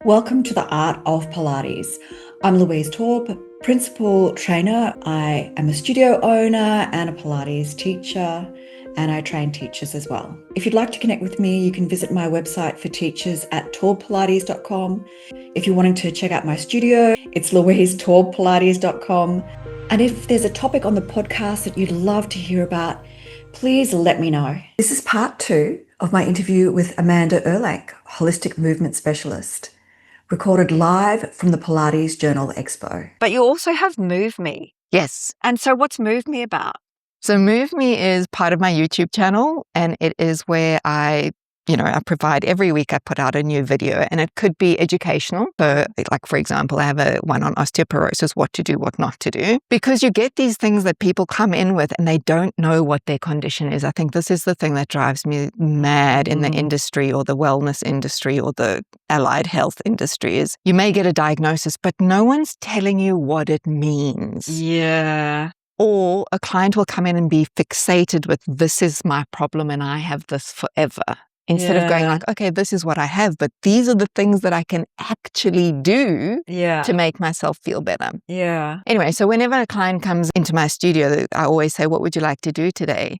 Welcome to the Art of Pilates. I'm Louise Taube, principal trainer. I am a studio owner and a Pilates teacher, and I train teachers as well. If you'd like to connect with me, you can visit my website for teachers at taubepilates.com. If you're wanting to check out my studio, it's louisetaubepilates.com. And if there's a topic on the podcast that you'd love to hear about, please let me know. This is part 2 of my interview with Amanda Erlank, holistic movement specialist, recorded live from the Pilates Journal Expo. But you also have Move Me. Yes. And so what's Move Me about? So Move Me is part of my YouTube channel, and it is where I provide every week I put out a new video, and it could be educational. So like, for example, I have one on osteoporosis, what to do, what not to do, because you get these things that people come in with and they don't know what their condition is. I think this is the thing that drives me mad in the industry or the wellness industry or the allied health industry is you may get a diagnosis, but no one's telling you what it means. Yeah. Or a client will come in and be fixated with, this is my problem and I have this forever. Instead of going like, okay, this is what I have, but these are the things that I can actually do to make myself feel better. Yeah. Anyway, so whenever a client comes into my studio, I always say, what would you like to do today?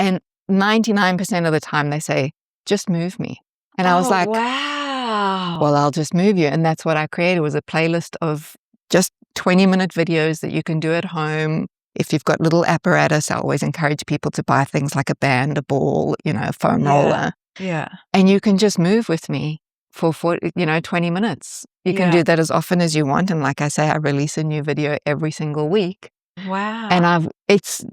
And 99% of the time they say, just move me. And I was like, wow. Well, I'll just move you. And that's what I created, was a playlist of just 20-minute videos that you can do at home. If you've got little apparatus, I always encourage people to buy things like a band, a ball, a foam roller. Yeah. And you can just move with me for 20 minutes. You can do that as often as you want. And like I say, I release a new video every single week. Wow. And it's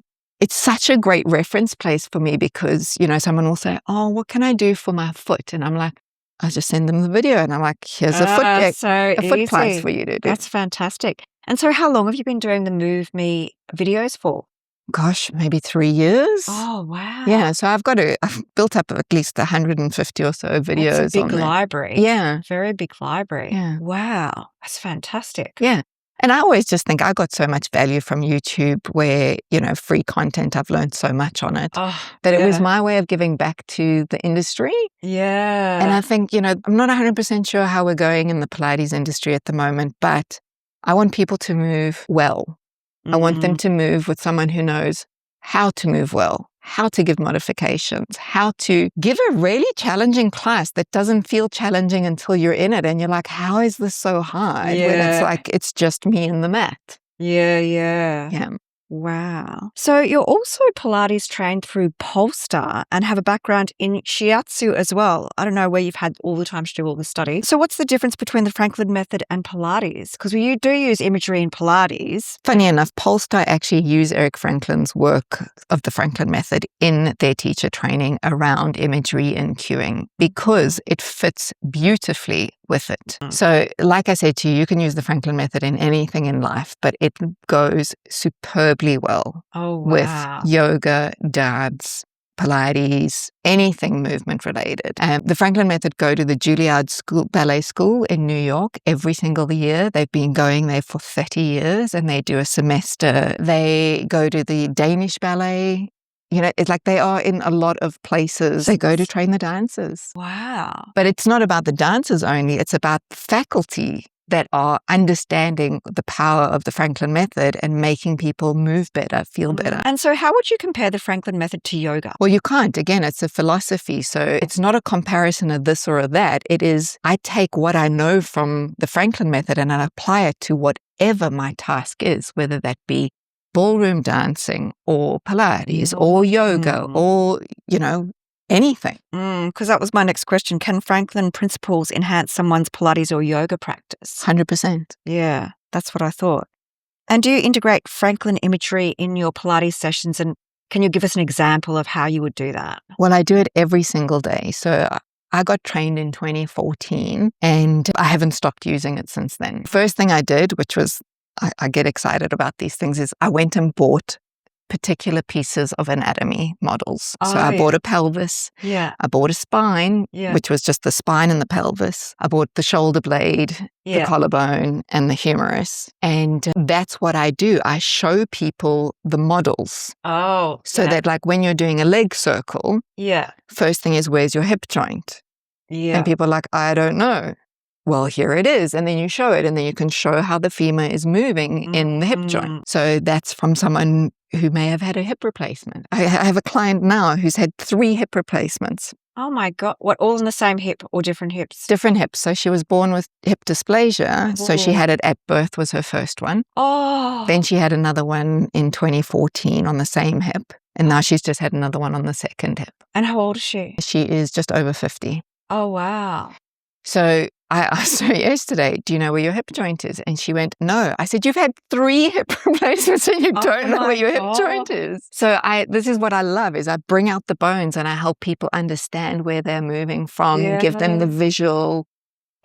such a great reference place for me because, someone will say, oh, what can I do for my foot? And I'm like, I just send them the video and I'm like, here's a foot class for you to do. That's fantastic. And so how long have you been doing the Move Me videos for? Gosh, maybe 3 years. Oh, wow. Yeah, so I've built up at least 150 or so videos. That's a big on library. Yeah. Very big library. Yeah. Wow. That's fantastic. Yeah. And I always just think I got so much value from YouTube where, free content, I've learned so much on it. That it was my way of giving back to the industry. Yeah. And I think, I'm not 100% sure how we're going in the Pilates industry at the moment, but I want people to move well. I want them to move with someone who knows how to move well, how to give modifications, how to give a really challenging class that doesn't feel challenging until you're in it. And you're like, how is this so hard? When it's like, it's just me and the mat. Yeah. Wow. So you're also Pilates trained through Polestar and have a background in shiatsu as well. I don't know where you've had all the time to do all the studies. So what's the difference between the Franklin method and Pilates? Because you do use imagery in Pilates. Funny enough, Polestar actually use Eric Franklin's work of the Franklin method in their teacher training around imagery and cueing because it fits beautifully with it. So like I said to you, you can use the Franklin method in anything in life, but it goes superbly well with yoga, dance, Pilates, anything movement related. The Franklin method go to the Juilliard Ballet School in New York every single year. They've been going there for 30 years and they do a semester. They go to the Danish ballet. It's like they are in a lot of places. They go to train the dancers. Wow. But it's not about the dancers only. It's about faculty that are understanding the power of the Franklin method and making people move better, feel better. And so how would you compare the Franklin method to yoga? Well, you can't. Again, it's a philosophy. So it's not a comparison of this or of that. It is, I take what I know from the Franklin method and I apply it to whatever my task is, whether that be ballroom dancing or Pilates or yoga or, anything. Because that was my next question. Can Franklin principles enhance someone's Pilates or yoga practice? 100%. Yeah, that's what I thought. And do you integrate Franklin imagery in your Pilates sessions? And can you give us an example of how you would do that? Well, I do it every single day. So I got trained in 2014 and I haven't stopped using it since then. First thing I did, which was, I get excited about these things, is I went and bought particular pieces of anatomy models. So I bought a pelvis. Yeah. I bought a spine, which was just the spine and the pelvis. I bought the shoulder blade, the collarbone, and the humerus. And that's what I do. I show people the models. So that like when you're doing a leg circle, first thing is, where's your hip joint? And people are like, I don't know. well, here it is. And then you show it, and then you can show how the femur is moving in the hip joint. So that's from someone who may have had a hip replacement. I have a client now who's had 3 hip replacements. Oh my God. What, all in the same hip or different hips? Different hips. So she was born with hip dysplasia. So she had it at birth, was her first one. Oh. Then she had another one in 2014 on the same hip. And now she's just had another one on the second hip. And how old is she? She is just over 50. Oh, wow. So I asked her yesterday, do you know where your hip joint is? And she went, no. I said, you've had 3 hip replacements and you don't know where your hip joint is. So this is what I love, is I bring out the bones and I help people understand where they're moving from, give them the visual.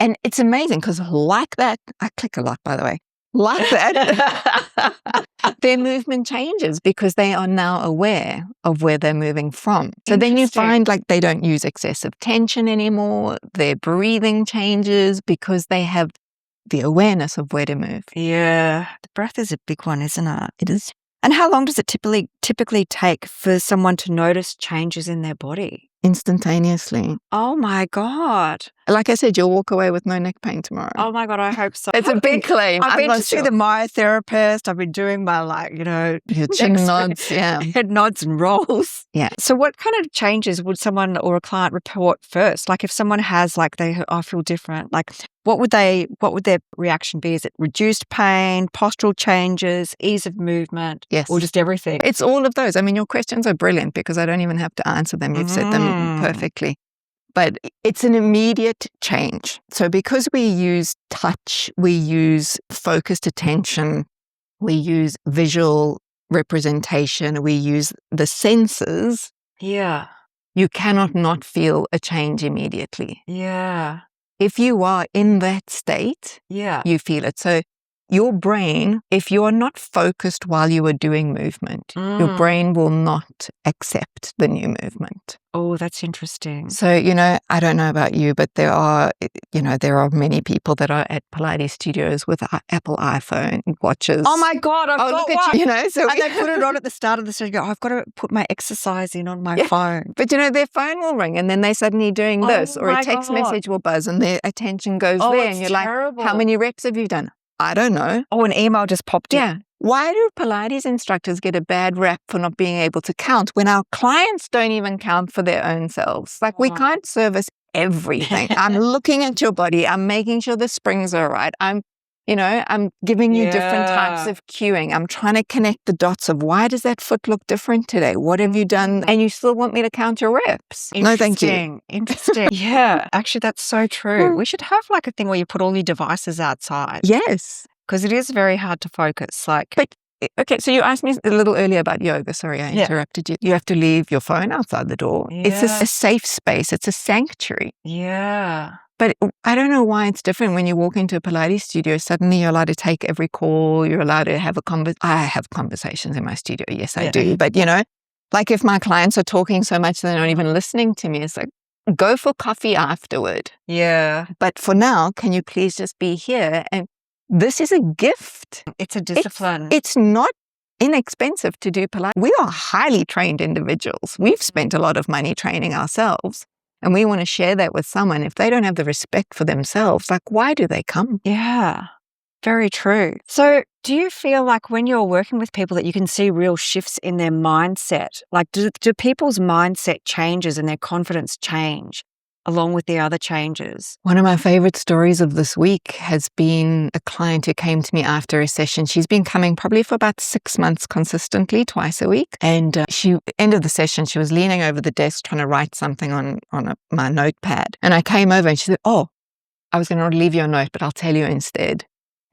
And it's amazing because like that, I click a lot, by the way. Like that, their movement changes because they are now aware of where they're moving from. So then you find like they don't use excessive tension anymore. Their breathing changes because they have the awareness of where to move. Yeah. The breath is a big one, isn't it? It is. And how long does it typically take for someone to notice changes in their body? Instantaneously. Oh my God. Like I said, you'll walk away with no neck pain tomorrow. Oh my God, I hope so. It's a big claim. I've been to see the myotherapist. I've been doing my your chin nods, head nods and rolls. Yeah. So what kind of changes would someone or a client report first? Like if someone has I feel different, like what would their reaction be? Is it reduced pain, postural changes, ease of movement? Yes. Or just everything? It's all of those. I mean, your questions are brilliant because I don't even have to answer them. You've said them perfectly. But it's an immediate change. So because we use touch, we use focused attention, we use visual representation, we use the senses. Yeah. You cannot not feel a change immediately. Yeah. If you are in that state, you feel it. So your brain, if you are not focused while you are doing movement, your brain will not accept the new movement. Oh, that's interesting. So, I don't know about you, but there are many people that are at Pilates studios with Apple iPhone watches. Oh my God, I've got one. So and they put it on at the start of the studio. I've got to put my exercise in on my phone. But their phone will ring and then they're suddenly doing this, or a text message will buzz and their attention goes there. And you're terrible. Like, how many reps have you done? I don't know. Oh, an email just popped in. Yeah. Why do Pilates instructors get a bad rap for not being able to count when our clients don't even count for their own selves? Like we can't service everything. I'm looking at your body. I'm making sure the springs are right. I'm giving you different types of cueing. I'm trying to connect the dots of why does that foot look different today? What have you done? And you still want me to count your reps? No, thank you. Interesting. Yeah. Actually, that's so true. We should have like a thing where you put all your devices outside. Yes. Because it is very hard to focus. Okay, so you asked me a little earlier about yoga. Sorry, I interrupted you. You have to leave your phone outside the door. Yeah. It's a safe space. It's a sanctuary. Yeah. But I don't know why it's different when you walk into a Pilates studio. Suddenly you're allowed to take every call. You're allowed to have I have conversations in my studio. Yes, I do. But, like if my clients are talking so much they're not even listening to me, it's like, go for coffee afterward. Yeah. But for now, can you please just be here? And this is a gift. It's a discipline. It's not inexpensive to do Pilates. We are highly trained individuals. We've spent a lot of money training ourselves. And we want to share that with someone. If they don't have the respect for themselves, like, why do they come? Yeah, very true. So do you feel like when you're working with people that you can see real shifts in their mindset? Like, do people's mindset changes and their confidence change along with the other changes? One of my favorite stories of this week has been a client who came to me after a session. She's been coming probably for about 6 months consistently, twice a week. And end of the session, she was leaning over the desk trying to write something on my notepad. And I came over and she said, oh, I was going to leave you a note, but I'll tell you instead.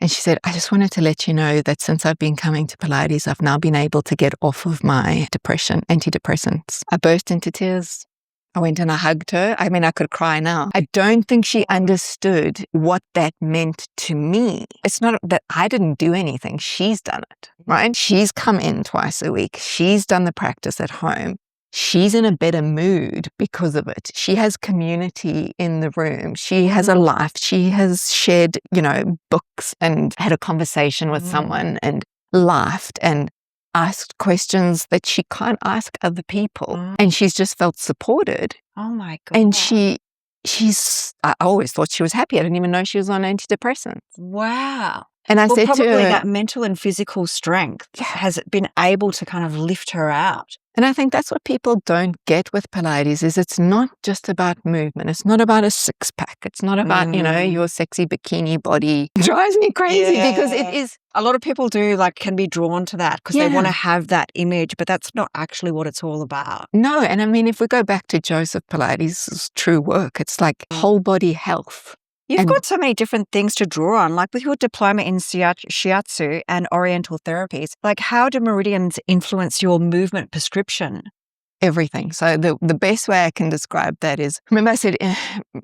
And she said, I just wanted to let you know that since I've been coming to Pilates, I've now been able to get off of my antidepressants. I burst into tears. I went and I hugged her. I mean, I could cry now. I don't think she understood what that meant to me. It's not that I didn't do anything. She's done it, right? She's come in twice a week. She's done the practice at home. She's in a better mood because of it. She has community in the room. She has a life. She has shared, books and had a conversation with someone and laughed and asked questions that she can't ask other people. And she's just felt supported. Oh my God. And she I always thought she was happy. I didn't even know she was on antidepressants. Wow. And I said probably to her, that mental and physical strength has been able to kind of lift her out. and I think that's what people don't get with Pilates is it's not just about movement. It's not about a six pack. It's not about, your sexy bikini body. It drives me crazy because it is. A lot of people can be drawn to that because they want to have that image, but that's not actually what it's all about. No. And I mean, if we go back to Joseph Pilates' true work, it's like whole body health. You've got so many different things to draw on, like with your diploma in shiatsu and oriental therapies. Like, how do meridians influence your movement prescription? Everything. So the best way I can describe that is, remember I said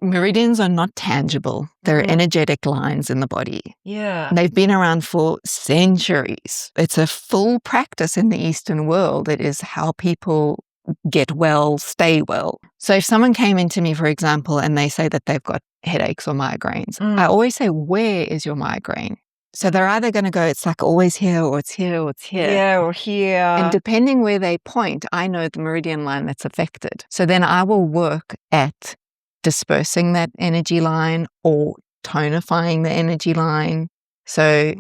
meridians are not tangible. They're energetic lines in the body. Yeah. They've been around for centuries. It's a full practice in the Eastern world. It is how people get well, stay well. So if someone came into me, for example, and they say that they've got headaches or migraines, I always say, where is your migraine? So they're either going to go, it's like always here, or it's here, or it's here. Yeah, or here. And depending where they point, I know the meridian line that's affected. So then I will work at dispersing that energy line or tonifying the energy line. So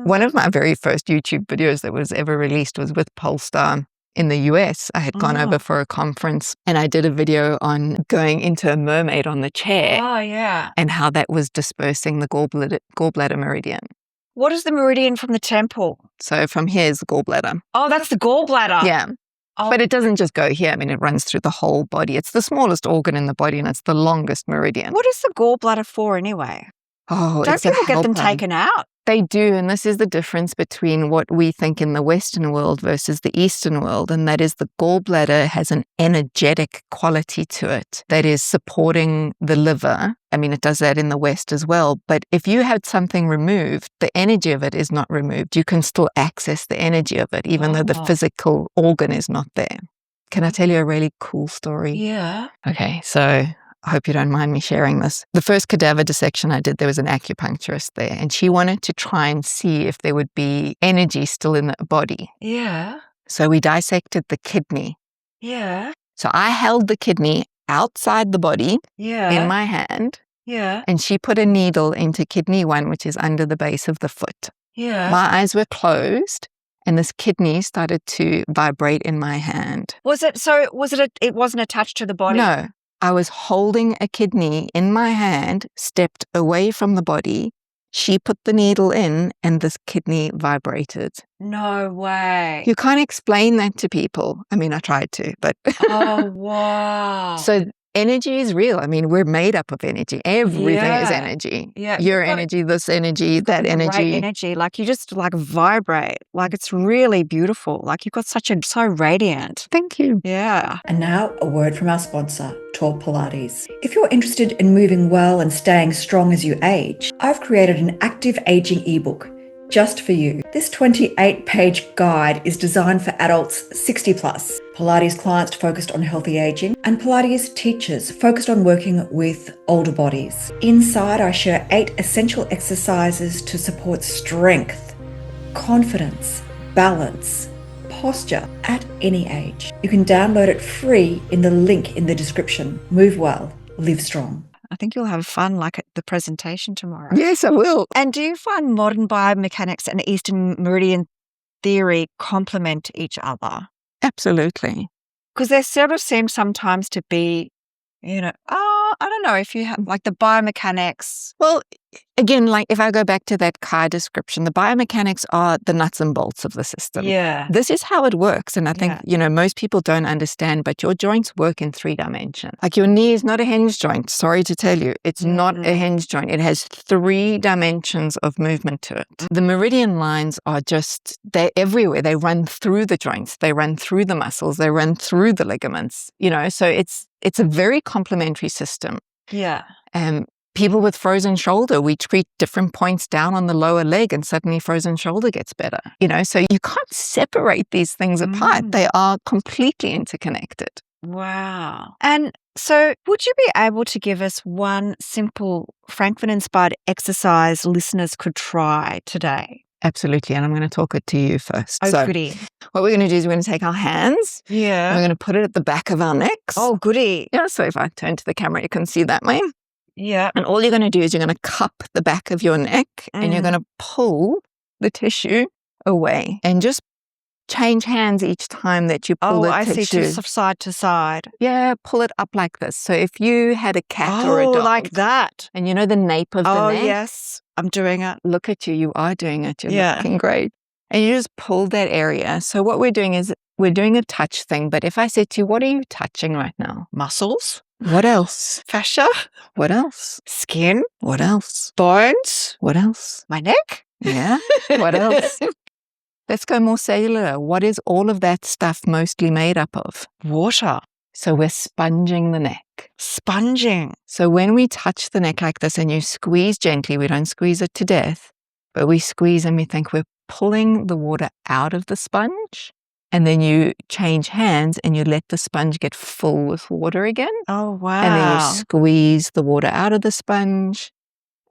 one of my very first YouTube videos that was ever released was with Polestar in the US. I had gone over for a conference and I did a video on going into a mermaid on the chair. Oh, yeah. And how that was dispersing the gallbladder meridian. What is the meridian from the temple? So from here is the gallbladder. Oh, that's the gallbladder. Yeah. Oh. But it doesn't just go here. I mean, it runs through the whole body. It's the smallest organ in the body and it's the longest meridian. What is the gallbladder for anyway? Oh, don't people get them taken out? They do, and this is the difference between what we think in the Western world versus the Eastern world, and that is the gallbladder has an energetic quality to it that is supporting the liver. I mean, it does that in the West as well, but if you had something removed, the energy of it is not removed. You can still access the energy of it, even though the physical organ is not there. Can I tell you a really cool story? Yeah. Okay, so I hope you don't mind me sharing this. The first cadaver dissection I did, there was an acupuncturist there and she wanted to try and see if there would be energy still in the body. Yeah. So we dissected the kidney. Yeah. So I held the kidney outside the body in my hand. Yeah. And she put a needle into kidney 1, which is under the base of the foot. Yeah. My eyes were closed and this kidney started to vibrate in my hand. It wasn't attached to the body? No. I was holding a kidney in my hand, stepped away from the body. She put the needle in and this kidney vibrated. No way. You can't explain that to people. I mean, I tried to, but... Oh, wow. So energy is real. I mean, we're made up of energy. Everything is energy. Yeah. Your energy, this energy, that energy. Great energy. Like you just vibrate. Like it's really beautiful. Like you've got so radiant. Thank you. Yeah. And now a word from our sponsor, Taube Pilates. If you're interested in moving well and staying strong as you age, I've created an active aging ebook just for you. This 28-page guide is designed for adults 60 plus, Pilates clients focused on healthy aging, and Pilates teachers focused on working with older bodies. Inside, I share 8 essential exercises to support strength, confidence, balance, posture at any age. You can download it free in the link in the description. Move well, live strong. I think you'll have fun at the presentation tomorrow. Yes, I will. And do you find modern biomechanics and Eastern meridian theory complement each other? Absolutely. Because there sort of seems sometimes to be, I don't know if you have the biomechanics. Well, again, if I go back to that Kai description, the biomechanics are the nuts and bolts of the system. Yeah. This is how it works. And I think, most people don't understand, but your joints work in 3 dimensions. Like your knee is not a hinge joint. Sorry to tell you, it's not a hinge joint. It has 3 dimensions of movement to it. The meridian lines are they're everywhere. They run through the joints. They run through the muscles. They run through the ligaments, so it's a very complementary system. Yeah. People with frozen shoulder, we treat different points down on the lower leg and suddenly frozen shoulder gets better. So you can't separate these things apart. They are completely interconnected. Wow. And so would you be able to give us one simple Franklin-inspired exercise listeners could try today? Absolutely. And I'm going to talk it to you first. Oh, So goody. what we're going to do is we're going to take our hands. Yeah. We're going to put it at the back of our necks. Oh, goody. Yeah. So if I turn to the camera, you can see that way. Yeah. And all you're going to do is you're going to cup the back of your neck and you're going to pull the tissue away and just change hands each time that you pull the tissue. I see, side to side. Yeah, pull it up like this. So if you had a cat or a dog. Like that. And you know the nape of the neck? Oh, yes. I'm doing it. Look at you. You are doing it. You're looking great. And you just pull that area. So what we're doing is we're doing a touch thing. But if I said to you, what are you touching right now? Muscles. What else? Fascia. What else? Skin. What else? Bones. What else? My neck. Yeah. What else? Let's go more cellular. What is all of that stuff mostly made up of? Water. So we're sponging the neck. Sponging. So when we touch the neck like this and you squeeze gently, we don't squeeze it to death, but we squeeze and we think we're pulling the water out of the sponge. And then you change hands and you let the sponge get full with water again. Oh, wow. And then you squeeze the water out of the sponge.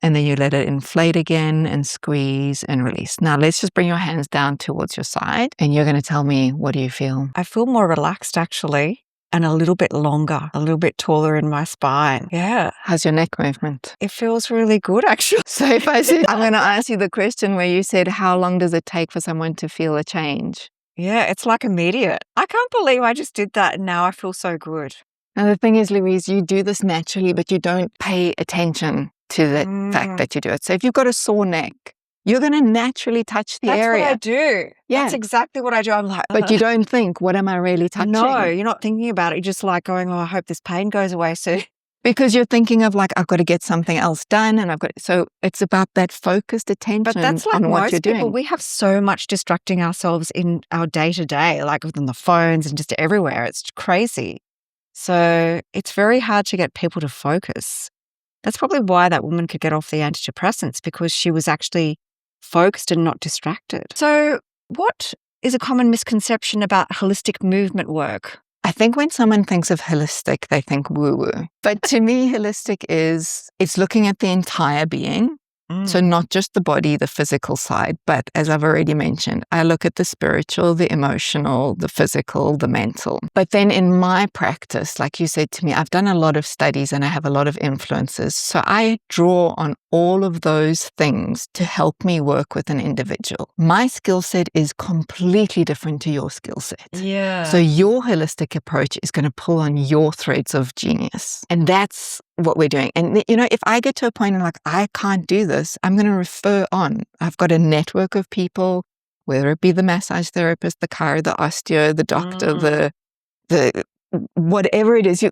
And then you let it inflate again and squeeze and release. Now, let's just bring your hands down towards your side. And you're going to tell me, what do you feel? I feel more relaxed, actually, and a little bit longer, a little bit taller in my spine. Yeah. How's your neck movement? It feels really good, actually. So if I said, I'm going to ask you the question where you said, how long does it take for someone to feel a change? Yeah, it's like immediate. I can't believe I just did that and now I feel so good. Now, the thing is, Louise, you do this naturally, but you don't pay attention to the fact that you do it. So if you've got a sore neck, you're going to naturally touch the area. That's what I do. Yeah. That's exactly what I do. I'm like, but you don't think, what am I really touching? No, you're not thinking about it. You're just like going, oh, I hope this pain goes away soon. Because you're thinking of like, I've got to get something else done. And so it's about that focused attention but that's like on what most you're doing. People, we have so much distracting ourselves in our day-to-day, like within the phones and just everywhere. It's crazy. So it's very hard to get people to focus. That's probably why that woman could get off the antidepressants, because she was actually focused and not distracted. So what is a common misconception about holistic movement work? I think when someone thinks of holistic, they think woo-woo. But to me, holistic it's looking at the entire being. So not just the body, the physical side, but as I've already mentioned, I look at the spiritual, the emotional, the physical, the mental. But then in my practice, like you said to me, I've done a lot of studies and I have a lot of influences. So I draw on all of those things to help me work with an individual. My skill set is completely different to your skill set. Yeah. So your holistic approach is going to pull on your threads of genius. And that's what we're doing. And, you know, if I get to a point and like, I can't do this, I'm going to refer on. I've got a network of people, whether it be the massage therapist, the chiro, the osteo, the doctor, the whatever it is. You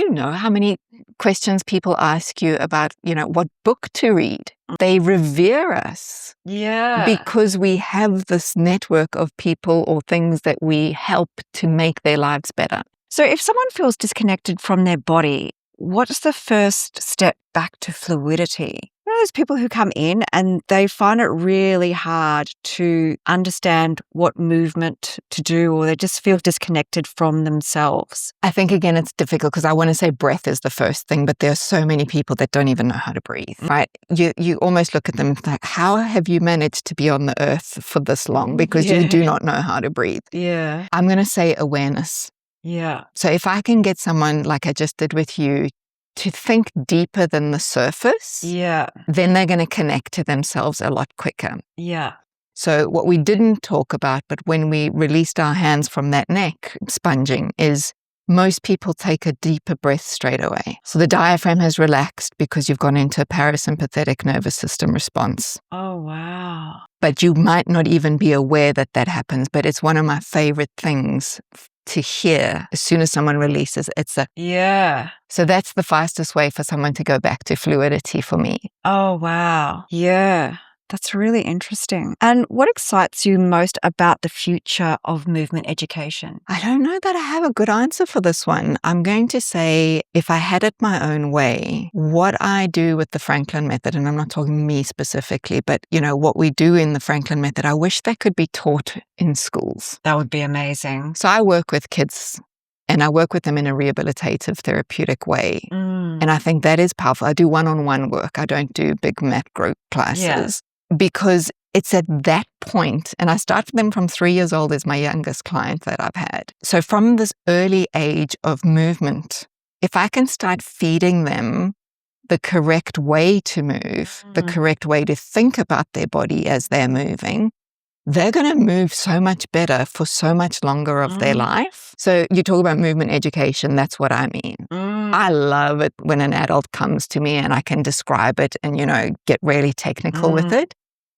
know how many questions people ask you about, you know, what book to read. They revere us. Yeah. Because we have this network of people or things that we help to make their lives better. So if someone feels disconnected from their body, what's the first step back to fluidity? You know, those people who come in and they find it really hard to understand what movement to do, or they just feel disconnected from themselves. I think, again, it's difficult because I want to say breath is the first thing, but there are so many people that don't even know how to breathe, right? You almost look at them and think, how have you managed to be on the earth for this long? Because you do not know how to breathe. Yeah. I'm going to say awareness. Yeah. So if I can get someone like I just did with you to think deeper than the surface, then they're going to connect to themselves a lot quicker. Yeah. So what we didn't talk about, but when we released our hands from that neck sponging, is most people take a deeper breath straight away. So the diaphragm has relaxed because you've gone into a parasympathetic nervous system response. Oh, wow. But you might not even be aware that that happens, but it's one of my favorite things to hear as soon as someone releases. So that's the fastest way for someone to go back to fluidity for me. Oh, wow. Yeah. That's really interesting. And what excites you most about the future of movement education? I don't know that I have a good answer for this one. I'm going to say, if I had it my own way, what I do with the Franklin method, and I'm not talking me specifically, but you know, what we do in the Franklin method, I wish that could be taught in schools. That would be amazing. So I work with kids and I work with them in a rehabilitative, therapeutic way. And I think that is powerful. I do one-on-one work. I don't do big mat group classes. Because it's at that point, and I started them from 3 years old as my youngest client that I've had. So from this early age of movement, if I can start feeding them the correct way to move, the correct way to think about their body as they're moving, they're going to move so much better for so much longer of their life. So you talk about movement education, that's what I mean. I love it when an adult comes to me and I can describe it and, get really technical with it.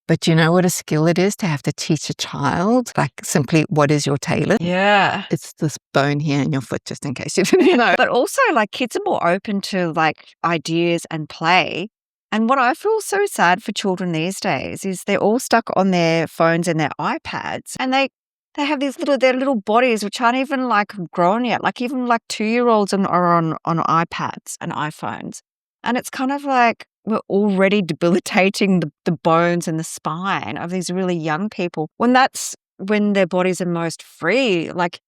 But you know what a skill it is to have to teach a child, like simply what is your talus? Yeah. It's this bone here in your foot, just in case you didn't know. But also, like, kids are more open to like ideas and play. And what I feel so sad for children these days is they're all stuck on their phones and their iPads, and they have their little bodies which aren't even like grown yet. Like even like 2-year-olds are on iPads and iPhones, and it's kind of like we're already debilitating the bones and the spine of these really young people when their bodies are most free. Like,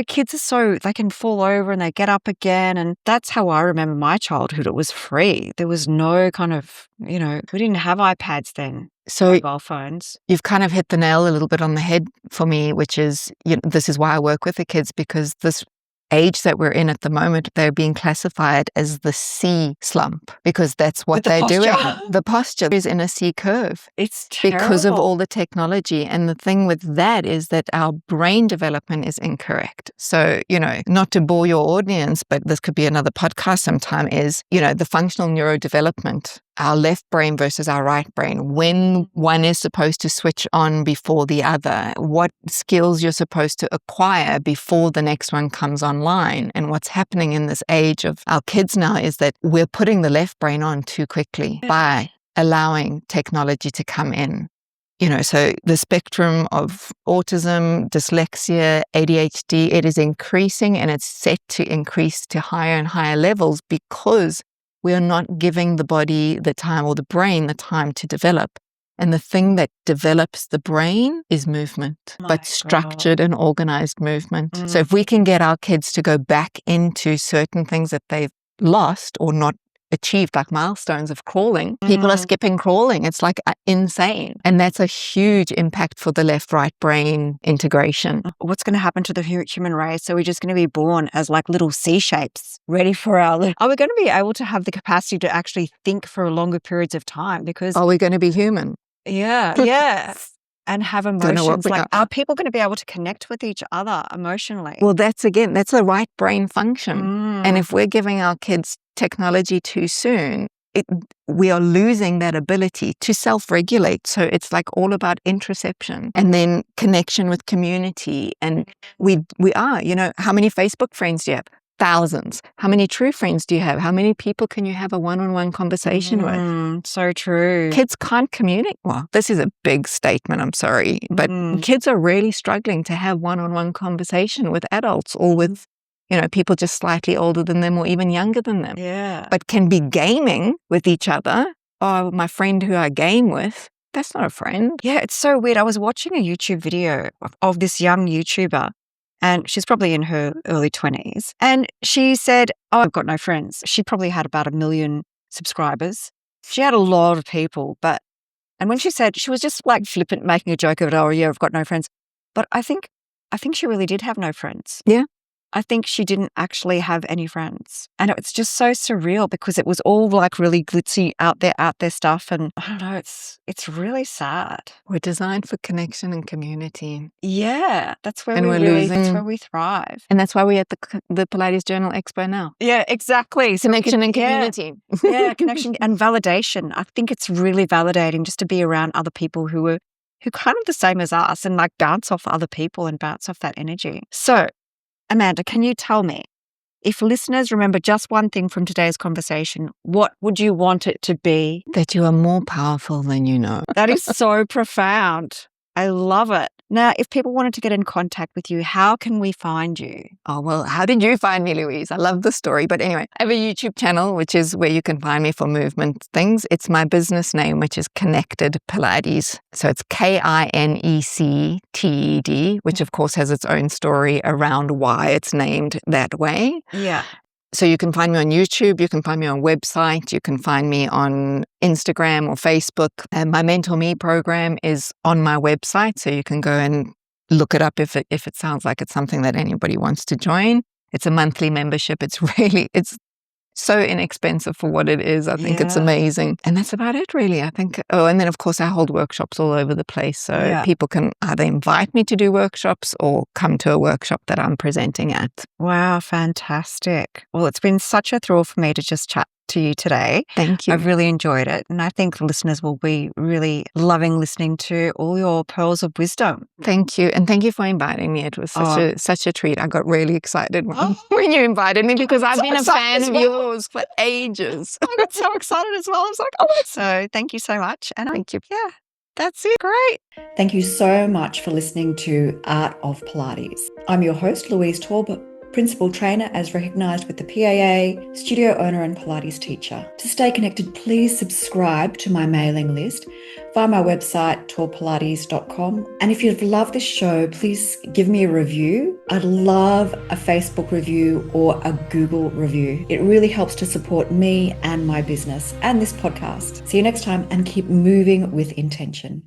kids they can fall over and they get up again. And that's how I remember my childhood. It was free. There was no kind of, we didn't have iPads then. So mobile phones. You've kind of hit the nail a little bit on the head for me, which is, this is why I work with the kids, because this age that we're in at the moment, they're being classified as the C slump because that's what they're doing. The posture is in a C curve. It's terrible. Because of all the technology. And the thing with that is that our brain development is incorrect. So, not to bore your audience, but this could be another podcast sometime, is, the functional neurodevelopment, our left brain versus our right brain, when one is supposed to switch on before the other, what skills you're supposed to acquire before the next one comes online. And what's happening in this age of our kids now is that we're putting the left brain on too quickly by allowing technology to come in. So the spectrum of autism, dyslexia, ADHD, it is increasing, and it's set to increase to higher and higher levels because we are not giving the body the time, or the brain the time, to develop. And the thing that develops the brain is movement, but structured and organized movement. So if we can get our kids to go back into certain things that they've lost or not achieved, like milestones of crawling, people are skipping crawling. It's like insane. And that's a huge impact for the left-right brain integration. What's going to happen to the human race? So we're just going to be born as like little C shapes, ready for are we going to be able to have the capacity to actually think for longer periods of time? Because are we going to be human? Yeah. And have emotions. Like, are people going to be able to connect with each other emotionally? Well, that's a right brain function. And if we're giving our kids technology too soon, we are losing that ability to self-regulate. So it's like all about interoception and then connection with community. And we are, how many Facebook friends do you have? Thousands. How many true friends do you have? How many people can you have a one-on-one conversation with? So true. Kids can't communicate. Well, this is a big statement, I'm sorry. But kids are really struggling to have one-on-one conversation with adults or with, people just slightly older than them or even younger than them. Yeah. But can be gaming with each other. Oh, my friend who I game with, that's not a friend. Yeah, it's so weird. I was watching a YouTube video of this young YouTuber. And she's probably in her early 20s. And she said, I've got no friends. She probably had about 1 million subscribers. She had a lot of people. And when she said, she was just like flippant, making a joke of it, I've got no friends. But I think she really did have no friends. Yeah. I think she didn't actually have any friends. And it's just so surreal because it was all like really glitzy out there stuff. And I don't know, it's really sad. We're designed for connection and community. Yeah, that's where that's where we thrive. And that's why we're at the Pilates Journal Expo now. Yeah, exactly. So connection and community. Yeah, connection and validation. I think it's really validating just to be around other people who are kind of the same as us and like bounce off other people and bounce off that energy. So, Amanda, can you tell me, if listeners remember just one thing from today's conversation, what would you want it to be? That you are more powerful than you know. That is so profound. I love it. Now, if people wanted to get in contact with you, how can we find you? Oh, well, how did you find me, Louise? I love the story. But anyway, I have a YouTube channel, which is where you can find me for movement things. It's my business name, which is Connected Pilates. So it's KINECTED, which of course has its own story around why it's named that way. Yeah. So you can find me on YouTube, you can find me on website, you can find me on Instagram or Facebook. And my Mentor Me program is on my website, so you can go and look it up if it sounds like it's something that anybody wants to join. It's a monthly membership. It's so inexpensive for what it is. I think it's amazing. And that's about it, really. I think, and then of course I hold workshops all over the place. So people can either invite me to do workshops or come to a workshop that I'm presenting at. Wow, fantastic. Well, it's been such a thrill for me to just chat to you today. Thank you. I've really enjoyed it. And I think the listeners will be really loving listening to all your pearls of wisdom. Thank you. And thank you for inviting me. It was such a treat. I got really excited when you invited me because I've been a fan of yours for ages. I got so excited as well. I was like, so thank you so much. And thank you. Yeah, that's it. Great. Thank you so much for listening to Art of Pilates. I'm your host, Louise Taube, Principal Trainer as recognised with the PAA, studio owner and Pilates teacher. To stay connected, please subscribe to my mailing list via my website, taubepilates.com. And if you've loved this show, please give me a review. I'd love a Facebook review or a Google review. It really helps to support me and my business and this podcast. See you next time and keep moving with intention.